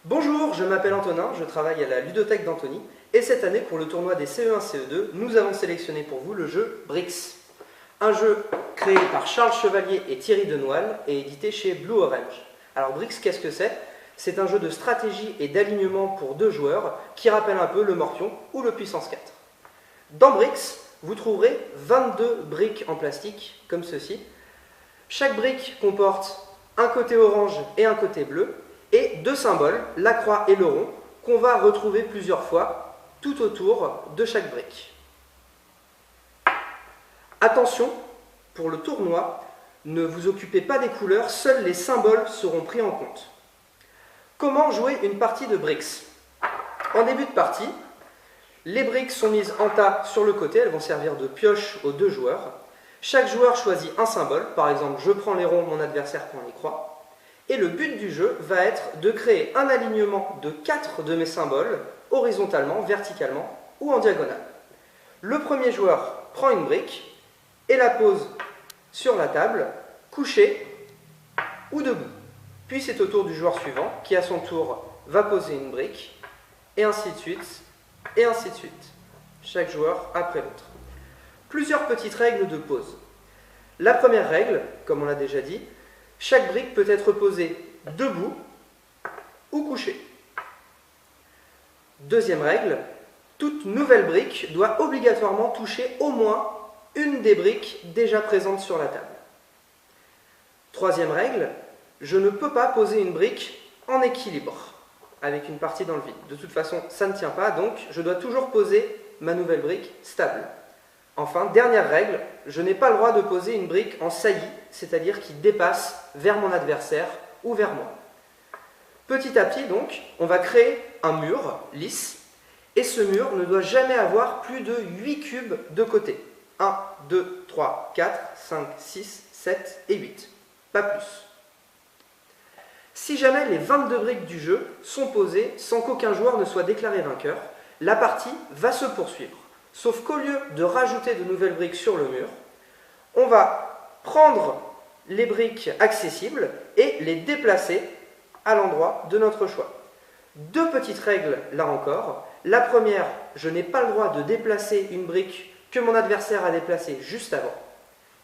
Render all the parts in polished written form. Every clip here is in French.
Bonjour, je m'appelle Antonin, je travaille à la ludothèque d'Antony et cette année pour le tournoi des CE1 CE2, nous avons sélectionné pour vous le jeu Brix. Un jeu créé par Charles Chevalier et Thierry Denoël et édité chez Blue Orange. Alors Brix, qu'est-ce que c'est? C'est un jeu de stratégie et d'alignement pour deux joueurs qui rappelle un peu le Morpion ou le Puissance 4. Dans Brix, vous trouverez 22 briques en plastique comme ceci. Chaque brique comporte un côté orange et un côté bleu et deux symboles, la croix et le rond, qu'on va retrouver plusieurs fois tout autour de chaque brique. Attention, pour le tournoi, ne vous occupez pas des couleurs, seuls les symboles seront pris en compte. Comment jouer une partie de Brix? En début de partie, les briques sont mises en tas sur le côté, elles vont servir de pioche aux deux joueurs. Chaque joueur choisit un symbole, par exemple je prends les ronds, mon adversaire prend les croix. Et le but du jeu va être de créer un alignement de 4 de mes symboles, horizontalement, verticalement ou en diagonale. Le premier joueur prend une brique et la pose sur la table, couchée ou debout. Puis c'est au tour du joueur suivant qui à son tour va poser une brique, et ainsi de suite, et ainsi de suite. Chaque joueur après l'autre. Plusieurs petites règles de pose. La première règle, comme on l'a déjà dit, chaque brique peut être posée debout ou couchée. Deuxième règle, toute nouvelle brique doit obligatoirement toucher au moins une des briques déjà présentes sur la table. Troisième règle, je ne peux pas poser une brique en équilibre, avec une partie dans le vide. De toute façon, ça ne tient pas, donc je dois toujours poser ma nouvelle brique stable. Enfin, dernière règle, je n'ai pas le droit de poser une brique en saillie, c'est-à-dire qui dépasse vers mon adversaire ou vers moi. Petit à petit, donc, on va créer un mur lisse, et ce mur ne doit jamais avoir plus de 8 cubes de côté. 1, 2, 3, 4, 5, 6, 7 et 8. Pas plus. Si jamais les 22 briques du jeu sont posées sans qu'aucun joueur ne soit déclaré vainqueur, la partie va se poursuivre. Sauf qu'au lieu de rajouter de nouvelles briques sur le mur, on va prendre les briques accessibles et les déplacer à l'endroit de notre choix. Deux petites règles là encore. La première, je n'ai pas le droit de déplacer une brique que mon adversaire a déplacée juste avant.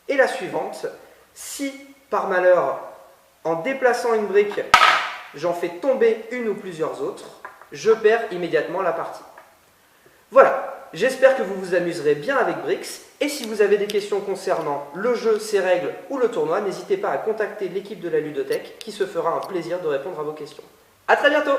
Et la suivante, si par malheur, en déplaçant une brique, j'en fais tomber une ou plusieurs autres, je perds immédiatement la partie. Voilà. J'espère que vous vous amuserez bien avec Brix, et si vous avez des questions concernant le jeu, ses règles ou le tournoi, n'hésitez pas à contacter l'équipe de la ludothèque qui se fera un plaisir de répondre à vos questions. A très bientôt!